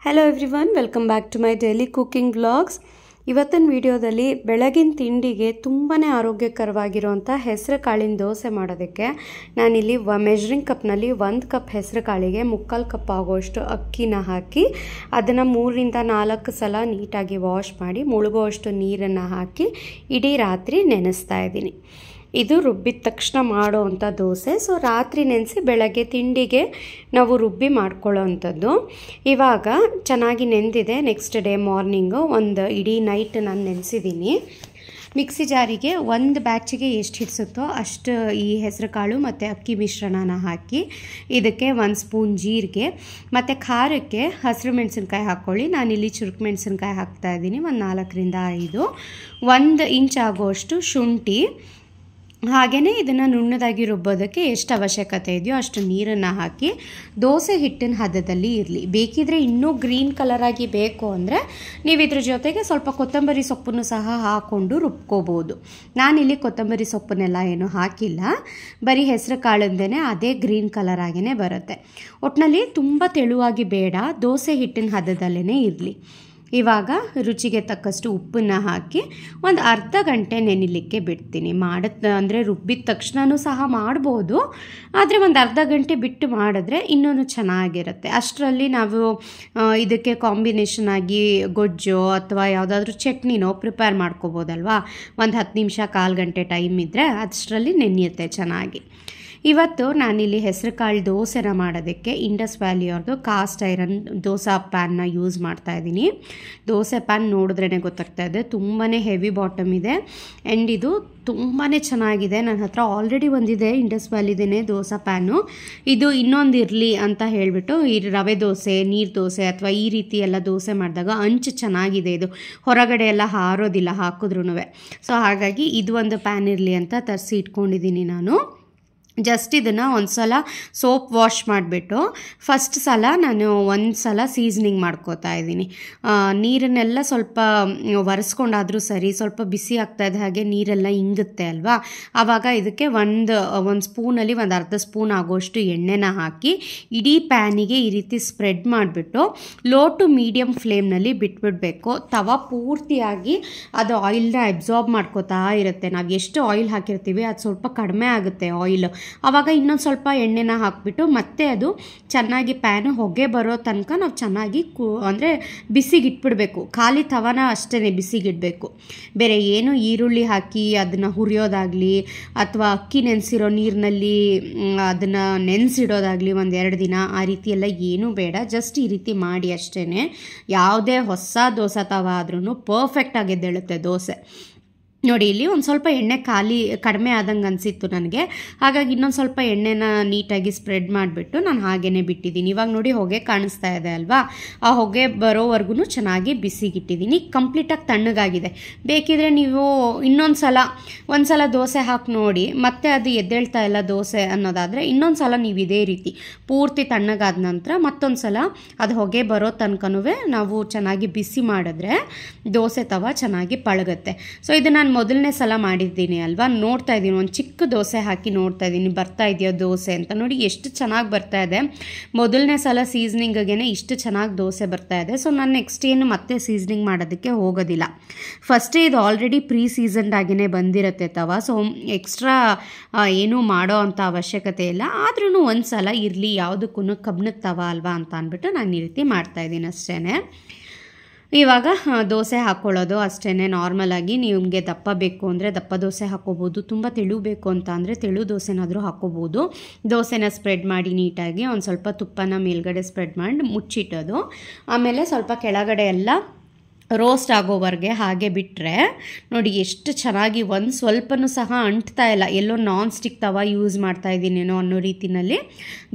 Hello everyone, welcome back to my daily cooking vlogs. ಇವತ್ತಿನ ವಿಡಿಯೋದಲ್ಲಿ ಬೆಳಗಿನ ತಿಂಡಿಗೆ ತುಂಬಾ ಆರೋಗ್ಯಕರವಾಗಿರುವಂಥ ಹೆಸರು ಕಾಳಿನ ದೋಸೆ ಮಾಡೋದಕ್ಕೆ ನಾನಿಲ್ಲಿ ಮೆಜರಿಂಗ್ ಕಪ್ನಲ್ಲಿ 1 ಕಪ್ ಹೆಸರು ಕಾಳಿಗೆ 3/4 ಕಪ್ ಆಗೋಷ್ಟು ಅಕ್ಕಿನ ಹಾಕಿ ಅದನ್ನು 3 ರಿಂದ 4 ಸಲ ನೀಟಾಗಿ ವಾಶ್ ಮಾಡಿ ಮುಳುಗುವಷ್ಟು ನೀರನ್ನು ಹಾಕಿ ಇಡೀ ರಾತ್ರಿ ನೆನೆಸ್ತಾ ಇದ್ದೀನಿ. ಇದು ರುಬ್ಬಿದ ತಕ್ಷಣ ಮಾಡೋವಂಥ ದೋಸೆ. ಸೊ ರಾತ್ರಿ ನೆನೆಸಿ ಬೆಳಗ್ಗೆ ತಿಂಡಿಗೆ ನಾವು ರುಬ್ಬಿ ಮಾಡ್ಕೊಳ್ಳೋ ಅಂಥದ್ದು. ಇವಾಗ ಚೆನ್ನಾಗಿ ನೆಂದಿದೆ. ನೆಕ್ಸ್ಟ್ ಡೇ ಮಾರ್ನಿಂಗು ಒಂದು ಇಡೀ ನೈಟ್ ನಾನು ನೆನೆಸಿದ್ದೀನಿ. ಮಿಕ್ಸಿ ಜಾರಿಗೆ ಒಂದು ಬ್ಯಾಚಿಗೆ ಎಷ್ಟು ಹಿಡಿಸುತ್ತೋ ಅಷ್ಟು ಈ ಹೆಸರು ಕಾಳು ಮತ್ತು ಅಕ್ಕಿ ಮಿಶ್ರಣನ ಹಾಕಿ ಇದಕ್ಕೆ 1 ಸ್ಪೂನ್ ಜೀರಿಗೆ ಮತ್ತು ಖಾರಕ್ಕೆ ಹಸಿರು ಮೆಣಸಿನ್ಕಾಯಿ ಹಾಕ್ಕೊಳ್ಳಿ. ನಾನಿಲ್ಲಿ ಚುರುಕು ಮೆಣಸಿನ್ಕಾಯಿ ಹಾಕ್ತಾಯಿದ್ದೀನಿ, ಒಂದು 4 ರಿಂದ 5, 1 ಇಂಚ್ ಆಗುವಷ್ಟು ಶುಂಠಿ, ಹಾಗೆಯೇ ಇದನ್ನು ನುಣ್ಣದಾಗಿ ರುಬ್ಬೋದಕ್ಕೆ ಎಷ್ಟು ಅವಶ್ಯಕತೆ ಇದೆಯೋ ಅಷ್ಟು ನೀರನ್ನು ಹಾಕಿ ದೋಸೆ ಹಿಟ್ಟಿನ ಹದದಲ್ಲಿ ಇರಲಿ. ಬೇಕಿದ್ರೆ ಇನ್ನೂ ಗ್ರೀನ್ ಕಲರಾಗಿ ಬೇಕು ಅಂದರೆ ನೀವು ಇದ್ರ ಜೊತೆಗೆ ಸ್ವಲ್ಪ ಕೊತ್ತಂಬರಿ ಸೊಪ್ಪನ್ನು ಸಹ ಹಾಕ್ಕೊಂಡು ರುಬ್ಕೋಬೋದು. ನಾನಿಲ್ಲಿ ಕೊತ್ತಂಬರಿ ಸೊಪ್ಪನ್ನೆಲ್ಲ ಏನು ಹಾಕಿಲ್ಲ, ಬರೀ ಹೆಸರು ಕಾಳಿಂದೇ ಅದೇ ಗ್ರೀನ್ ಕಲರ್ ಆಗೇ ಬರುತ್ತೆ. ಒಟ್ಟಿನಲ್ಲಿ ತುಂಬ ತೆಳುವಾಗಿ ಬೇಡ, ದೋಸೆ ಹಿಟ್ಟಿನ ಹದದಲ್ಲೇ ಇರಲಿ. ಇವಾಗ ರುಚಿಗೆ ತಕ್ಕಷ್ಟು ಉಪ್ಪನ್ನು ಹಾಕಿ ಒಂದು ಅರ್ಧ ಗಂಟೆ ನೆನಿಲಿಕ್ಕೆ ಬಿಡ್ತೀನಿ. ಅಂದರೆ ರುಬ್ಬಿದ ತಕ್ಷಣವೂ ಸಹ ಮಾಡ್ಬೋದು, ಆದರೆ ಒಂದು ಅರ್ಧ ಗಂಟೆ ಬಿಟ್ಟು ಮಾಡಿದ್ರೆ ಇನ್ನೂ ಚೆನ್ನಾಗಿರುತ್ತೆ. ಅಷ್ಟರಲ್ಲಿ ನಾವು ಇದಕ್ಕೆ ಕಾಂಬಿನೇಷನ್ ಆಗಿ ಗೊಜ್ಜೋ ಅಥವಾ ಯಾವುದಾದ್ರೂ ಚಟ್ನಿನೋ ಪ್ರಿಪೇರ್ ಮಾಡ್ಕೋಬೋದಲ್ವಾ. ಒಂದು 10 ನಿಮಿಷ 1/4 ಗಂಟೆ ಟೈಮ್ ಇದ್ದರೆ ಅಷ್ಟರಲ್ಲಿ ನೆನೆಯುತ್ತೆ ಚೆನ್ನಾಗಿ. ಇವತ್ತು ನಾನಿಲ್ಲಿ ಹೆಸರು ಕಾಳು ದೋಸೆನ ಮಾಡೋದಕ್ಕೆ ಇಂಡಸ್ ವ್ಯಾಲಿಯವ್ರದ್ದು ಕಾಸ್ಟ್ ಐರನ್ ದೋಸೆ ಪ್ಯಾನ್ನ ಯೂಸ್ ಮಾಡ್ತಾಯಿದ್ದೀನಿ. ದೋಸೆ ಪ್ಯಾನ್ ನೋಡಿದ್ರೇ ಗೊತ್ತಾಗ್ತಾ ಇದೆ, ತುಂಬಾ ಹೆವಿ ಬಾಟಮ್ ಇದೆ ಆ್ಯಂಡ್ ಇದು ತುಂಬಾ ಚೆನ್ನಾಗಿದೆ. ನನ್ನ ಹತ್ರ ಆಲ್ರೆಡಿ ಒಂದಿದೆ ಇಂಡಸ್ ವ್ಯಾಲಿದೇನೆ ದೋಸೆ ಪ್ಯಾನು. ಇದು ಇನ್ನೊಂದು ಇರಲಿ ಅಂತ ಹೇಳಿಬಿಟ್ಟು ಈ ರವೆ ದೋಸೆ, ನೀರು ದೋಸೆ ಅಥವಾ ಈ ರೀತಿ ಎಲ್ಲ ದೋಸೆ ಮಾಡಿದಾಗ ಅಂಚು ಚೆನ್ನಾಗಿದೆ, ಇದು ಹೊರಗಡೆ ಎಲ್ಲ ಹಾರೋದಿಲ್ಲ ಹಾಕಿದ್ರೂ. ಸೊ ಹಾಗಾಗಿ ಇದು ಒಂದು ಪ್ಯಾನ್ ಇರಲಿ ಅಂತ ತರಿಸಿ ಇಟ್ಕೊಂಡಿದ್ದೀನಿ ನಾನು. ಜಸ್ಟ್ ಇದನ್ನು ಒಂದು ಸಲ ಸೋಪ್ ವಾಶ್ ಮಾಡಿಬಿಟ್ಟು ಫಸ್ಟ್ ಸಲ ನಾನು ಒಂದು ಸಲ ಸೀಸ್ನಿಂಗ್ ಮಾಡ್ಕೋತಾ ಇದ್ದೀನಿ. ನೀರನ್ನೆಲ್ಲ ಸ್ವಲ್ಪ ಒರೆಸ್ಕೊಂಡಾದರೂ ಸರಿ, ಸ್ವಲ್ಪ ಬಿಸಿ ಆಗ್ತಾಯಿದೆ ಹಾಗೆ ನೀರೆಲ್ಲ ಇಂಗುತ್ತೆ ಅಲ್ವಾ. ಆವಾಗ ಇದಕ್ಕೆ ಒಂದು ಸ್ಪೂನಲ್ಲಿ ಒಂದು ಅರ್ಧ ಸ್ಪೂನ್ ಆಗೋಷ್ಟು ಎಣ್ಣೆನ ಹಾಕಿ ಇಡೀ ಪ್ಯಾನಿಗೆ ಈ ರೀತಿ ಸ್ಪ್ರೆಡ್ ಮಾಡಿಬಿಟ್ಟು ಲೋ ಟು ಮೀಡಿಯಮ್ ಫ್ಲೇಮ್ನಲ್ಲಿ ಬಿಟ್ಬಿಡಬೇಕು. ತವ ಪೂರ್ತಿಯಾಗಿ ಅದು ಆಯಿಲ್ನ ಅಬ್ಸಾರ್ಬ್ ಮಾಡ್ಕೋತಾ ಇರುತ್ತೆ. ನಾವು ಎಷ್ಟು ಆಯಿಲ್ ಹಾಕಿರ್ತೀವಿ ಅದು ಸ್ವಲ್ಪ ಕಡಿಮೆ ಆಗುತ್ತೆ ಆಯಿಲ್. ಆವಾಗ ಇನ್ನೊಂದು ಸ್ವಲ್ಪ ಎಣ್ಣೆನ ಹಾಕಿಬಿಟ್ಟು ಮತ್ತೆ ಅದು ಚೆನ್ನಾಗಿ ಪ್ಯಾನು ಹೊಗೆ ಬರೋ ತನಕ ನಾವು ಚೆನ್ನಾಗಿ ಅಂದರೆ ಬಿಸಿಗಿಟ್ಬಿಡಬೇಕು. ಖಾಲಿ ತವನ ಅಷ್ಟೇ ಬಿಸಿಗಿಡಬೇಕು, ಬೇರೆ ಏನು ಈರುಳ್ಳಿ ಹಾಕಿ ಅದನ್ನು ಹುರಿಯೋದಾಗಲಿ ಅಥವಾ ಅಕ್ಕಿ ನೆನೆಸಿರೋ ನೀರಿನಲ್ಲಿ ಅದನ್ನು ನೆನೆಸಿಡೋದಾಗಲಿ 1-2 ದಿನ ಆ ರೀತಿ ಎಲ್ಲ ಏನೂ ಬೇಡ. ಜಸ್ಟ್ ಈ ರೀತಿ ಮಾಡಿ ಅಷ್ಟೇ. ಯಾವುದೇ ಹೊಸ ದೋಸೆ ತವ ಆದ್ರೂ ಪರ್ಫೆಕ್ಟಾಗಿ ಎದ್ದೇಳುತ್ತೆ ದೋಸೆ. ನೋಡಿ, ಇಲ್ಲಿ ಒಂದು ಸ್ವಲ್ಪ ಎಣ್ಣೆ ಕಡಿಮೆ ಆದಂಗೆ ಅನಿಸಿತ್ತು ನನಗೆ, ಹಾಗಾಗಿ ಇನ್ನೊಂದು ಸ್ವಲ್ಪ ಎಣ್ಣೆನ ನೀಟಾಗಿ ಸ್ಪ್ರೆಡ್ ಮಾಡಿಬಿಟ್ಟು ನಾನು ಹಾಗೇ ಬಿಟ್ಟಿದ್ದೀನಿ. ಇವಾಗ ನೋಡಿ ಹೊಗೆ ಕಾಣಿಸ್ತಾ ಇದೆ ಅಲ್ವಾ, ಆ ಹೊಗೆ ಬರೋವರೆಗೂ ಚೆನ್ನಾಗಿ ಬಿಸಿಗಿಟ್ಟಿದ್ದೀನಿ. ಕಂಪ್ಲೀಟಾಗಿ ತಣ್ಣಗಾಗಿದೆ. ಬೇಕಿದ್ರೆ ನೀವು ಒಂದು ಸಲ ದೋಸೆ ಹಾಕಿ ನೋಡಿ, ಮತ್ತೆ ಅದು ಎದ್ದೇಳ್ತಾ ಇಲ್ಲ ದೋಸೆ ಅನ್ನೋದಾದರೆ ಇನ್ನೊಂದು ಸಲ ನೀವು ಇದೇ ರೀತಿ ಪೂರ್ತಿ ತಣ್ಣಗಾದ ನಂತರ ಮತ್ತೊಂದು ಸಲ ಅದು ಹೊಗೆ ಬರೋ ತನಕನೂ ನಾವು ಚೆನ್ನಾಗಿ ಬಿಸಿ ಮಾಡಿದ್ರೆ ದೋಸೆ ತವ ಚೆನ್ನಾಗಿ ಪಳಗುತ್ತೆ. ಸೊ ಇದು ನಾನು ಮೊದಲನೇ ಸಲ ಮಾಡಿದ್ದೀನಿ ಅಲ್ವಾ, ನೋಡ್ತಾ ಇದ್ದೀನಿ, ಒಂದು ಚಿಕ್ಕ ದೋಸೆ ಹಾಕಿ ನೋಡ್ತಾ ಇದ್ದೀನಿ ಬರ್ತಾ ಇದೆಯೋ ದೋಸೆ ಅಂತ. ನೋಡಿ ಎಷ್ಟು ಚೆನ್ನಾಗಿ ಬರ್ತಾ ಇದೆ. ಮೊದಲನೇ ಸಲ ಸೀಸ್ನಿಂಗ್ಗೆ ಇಷ್ಟು ಚೆನ್ನಾಗಿ ದೋಸೆ ಬರ್ತಾ ಇದೆ. ಸೊ ನಾನು ನೆಕ್ಸ್ಟ್ ಏನು ಮತ್ತೆ ಸೀಸ್ನಿಂಗ್ ಮಾಡೋದಕ್ಕೆ ಹೋಗೋದಿಲ್ಲ. ಫಸ್ಟೇ ಇದು ಆಲ್ರೆಡಿ ಪ್ರೀ ಸೀಸನ್ಡ್ ಆಗಿಯೇ ಬಂದಿರುತ್ತೆ ತವ. ಸೊ ಎಕ್ಸ್ಟ್ರಾ ಏನೂ ಮಾಡೋ ಅಂಥ ಅವಶ್ಯಕತೆ ಇಲ್ಲ. ಆದ್ರೂ ಒಂದು ಸಲ ಇರಲಿ, ಯಾವುದಕ್ಕೂ ಕಬ್ಬಿಣದ ತವ ಅಲ್ವಾ ಅಂತ ಅಂದ್ಬಿಟ್ಟು ನಾನು ಈ ರೀತಿ ಮಾಡ್ತಾಯಿದ್ದೀನಿ ಅಷ್ಟೇ. ಇವಾಗ ದೋಸೆ ಹಾಕ್ಕೊಳ್ಳೋದು ಅಷ್ಟೇ. ನಾರ್ಮಲಾಗಿ ನಿಮಗೆ ದಪ್ಪ ಬೇಕು ಅಂದರೆ ದಪ್ಪ ದೋಸೆ ಹಾಕ್ಕೋಬೋದು, ತುಂಬ ತೆಳು ಬೇಕು ಅಂತ ಅಂದರೆ ತೆಳು ದೋಸೆನಾದರೂ ಹಾಕ್ಕೋಬೋದು. ದೋಸೆನ ಸ್ಪ್ರೆಡ್ ಮಾಡಿ ನೀಟಾಗಿ ಒಂದು ಸ್ವಲ್ಪ ತುಪ್ಪನ ಮೇಲ್ಗಡೆ ಸ್ಪ್ರೆಡ್ ಮಾಡಿ ಮುಚ್ಚಿಟ್ಟೋದು. ಆಮೇಲೆ ಸ್ವಲ್ಪ ಕೆಳಗಡೆ ಎಲ್ಲ ರೋಸ್ಟ್ ಆಗೋವರೆಗೆ ಹಾಗೆ ಬಿಟ್ಟರೆ ನೋಡಿ ಎಷ್ಟು ಚೆನ್ನಾಗಿ ಒಂದು ಸ್ವಲ್ಪನೂ ಸಹ ಅಂಟ್ತಾ ಇಲ್ಲ. ಎಲ್ಲೋ ನಾನ್ ಸ್ಟಿಕ್ ತವ ಯೂಸ್ ಮಾಡ್ತಾ ಇದ್ದೀನೇನೋ ಅನ್ನೋ ರೀತಿಯಲ್ಲಿ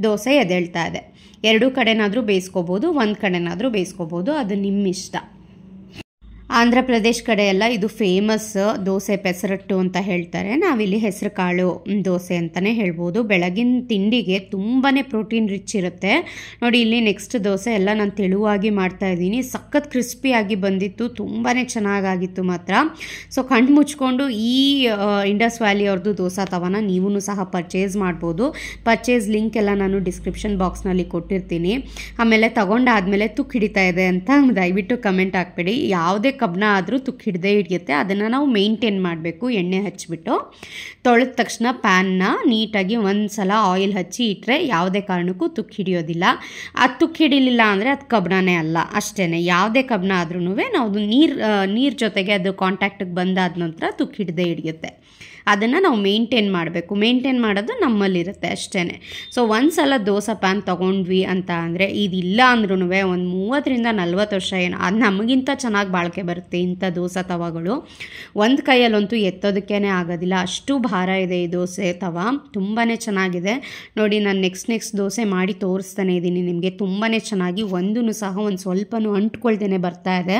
ದೋಸೆ ಎದ್ದೇಳ್ತಾ ಇದೆ. 2 ಕಡೆನಾದರೂ ಬೇಯಿಸ್ಕೋಬೋದು, 1 ಕಡೆನಾದರೂ ಬೇಯಿಸ್ಕೋಬೋದು, ಅದು ನಿಮ್ಮ ಇಷ್ಟ. ಆಂಧ್ರ ಪ್ರದೇಶ್ ಕಡೆ ಎಲ್ಲ ಇದು ಫೇಮಸ್ ದೋಸೆ ಪೆಸರಟ್ಟು ಅಂತ ಹೇಳ್ತಾರೆ. ನಾವಿಲ್ಲಿ ಹೆಸರು ಕಾಳು ದೋಸೆ ಅಂತಲೇ ಹೇಳ್ಬೋದು. ಬೆಳಗಿನ ತಿಂಡಿಗೆ ತುಂಬಾ ಪ್ರೋಟೀನ್ ರಿಚ್ ಇರುತ್ತೆ. ನೋಡಿ ಇಲ್ಲಿ ನೆಕ್ಸ್ಟ್ ದೋಸೆ ಎಲ್ಲ ನಾನು ತೆಳುವಾಗಿ ಮಾಡ್ತಾ ಇದ್ದೀನಿ. ಸಖತ್ ಕ್ರಿಸ್ಪಿಯಾಗಿ ಬಂದಿತ್ತು, ತುಂಬಾ ಚೆನ್ನಾಗಾಗಿತ್ತು ಮಾತ್ರ. ಸೊ ಕಣ್ಣು ಮುಚ್ಕೊಂಡು ಈ ಇಂಡಸ್ ವ್ಯಾಲಿ ಅವ್ರದ್ದು ದೋಸೆ ತವನ ನೀವು ಸಹ ಪರ್ಚೇಸ್ ಮಾಡ್ಬೋದು. ಪರ್ಚೇಸ್ ಲಿಂಕ್ ಎಲ್ಲ ನಾನು ಡಿಸ್ಕ್ರಿಪ್ಷನ್ ಬಾಕ್ಸ್ನಲ್ಲಿ ಕೊಟ್ಟಿರ್ತೀನಿ. ಆಮೇಲೆ ತಗೊಂಡಾದ್ಮೇಲೆ ತುಕ್ಕು ಹಿಡಿತಾ ಇದೆ ಅಂತ ದಯವಿಟ್ಟು ಕಮೆಂಟ್ ಹಾಕ್ಬೇಡಿ. ಯಾವುದೇ ಕಬ್ಬನ ಆದರೂ ತುಕ್ಕು ಹಿಡ್ದೇ ಹಿಡಿಯುತ್ತೆ. ಅದನ್ನು ನಾವು ಮೇಂಟೈನ್ ಮಾಡಬೇಕು. ಎಣ್ಣೆ ಹಚ್ಚಿಬಿಟ್ಟು ತೊಳೆದ ತಕ್ಷಣ ಪ್ಯಾನ್ನ ನೀಟಾಗಿ ಒಂದು ಸಲ ಆಯಿಲ್ ಹಚ್ಚಿ ಇಟ್ಟರೆ ಯಾವುದೇ ಕಾರಣಕ್ಕೂ ತುಕ್ಕು ಹಿಡಿಯೋದಿಲ್ಲ. ಅದು ತುಕ್ಕು ಹಿಡಿಲಿಲ್ಲ ಅಂದರೆ ಅದು ಕಬ್ಬನೇ ಅಲ್ಲ, ಅಷ್ಟೇ. ಯಾವುದೇ ಕಬ್ಬನ ಆದ್ರೂ ನಾವು ನೀರು ಜೊತೆಗೆ ಅದು ಕಾಂಟ್ಯಾಕ್ಟಿಗೆ ಬಂದಾದ ನಂತರ ತುಕ್ಕು ಹಿಡ್ದೇ ಹಿಡಿಯುತ್ತೆ. ಅದನ್ನು ನಾವು ಮೇಂಟೈನ್ ಮಾಡಬೇಕು. ಮೇಂಟೈನ್ ಮಾಡೋದು ನಮ್ಮಲ್ಲಿರುತ್ತೆ ಅಷ್ಟೇ. ಸೊ ಒಂದು ಸಲ ದೋಸೆ ಪ್ಯಾನ್ ತೊಗೊಂಡ್ವಿ ಅಂತ ಅಂದರೆ ಇದಿಲ್ಲ ಅಂದ್ರೂ ಒಂದು 30-40 ವರ್ಷ ಅದು ನಮಗಿಂತ ಚೆನ್ನಾಗಿ ಬಾಳಿಕೆ ಬರುತ್ತೆ ಇಂಥ ದೋಸೆ ತವಗಳು. ಒಂದು ಕೈಯಲ್ಲಂತೂ ಎತ್ತೋದಕ್ಕೇ ಆಗೋದಿಲ್ಲ, ಅಷ್ಟು ಭಾರ ಇದೆ ಈ ದೋಸೆ ತವ. ತುಂಬಾ ಚೆನ್ನಾಗಿದೆ ನೋಡಿ. ನಾನು ನೆಕ್ಸ್ಟ್ ದೋಸೆ ಮಾಡಿ ತೋರಿಸ್ತಾನೆ ಇದ್ದೀನಿ ನಿಮಗೆ. ತುಂಬಾ ಚೆನ್ನಾಗಿ ಒಂದು ಸ್ವಲ್ಪನೂ ಅಂಟ್ಕೊಳ್ದೇ ಬರ್ತಾ ಇದೆ.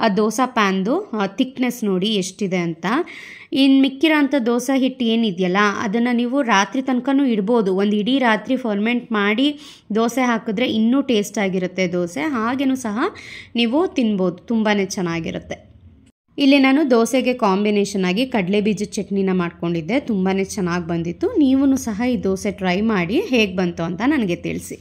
ಆ ದೋಸೆ ಪ್ಯಾನ್ದು ಥಿಕ್ನೆಸ್ ನೋಡಿ ಎಷ್ಟಿದೆ ಅಂತ. ಇನ್ನು ಮಿಕ್ಕಿರೋ ಅಂಥ ದೋಸೆ ಹಿಟ್ಟು ಏನಿದೆಯಲ್ಲ ಅದನ್ನು ನೀವು ರಾತ್ರಿ ತನಕನೂ ಇಡ್ಬೋದು. ಒಂದು ಇಡೀ ರಾತ್ರಿ ಫರ್ಮೆಂಟ್ ಮಾಡಿ ದೋಸೆ ಹಾಕಿದ್ರೆ ಇನ್ನೂ ಟೇಸ್ಟ್ ಆಗಿರುತ್ತೆ ದೋಸೆ. ಹಾಗೇನೂ ಸಹ ನೀವು ತಿನ್ಬೋದು, ತುಂಬಾ ಚೆನ್ನಾಗಿರುತ್ತೆ. ಇಲ್ಲಿ ನಾನು ದೋಸೆಗೆ ಕಾಂಬಿನೇಷನ್ ಆಗಿ ಕಡಲೆ ಬೀಜದ ಚಟ್ನಿನ ಮಾಡ್ಕೊಂಡಿದ್ದೆ. ತುಂಬಾ ಚೆನ್ನಾಗಿ ಬಂದಿತ್ತು. ನೀವೂ ಸಹ ಈ ದೋಸೆ ಟ್ರೈ ಮಾಡಿ ಹೇಗೆ ಬಂತು ಅಂತ ನನಗೆ ತಿಳಿಸಿ.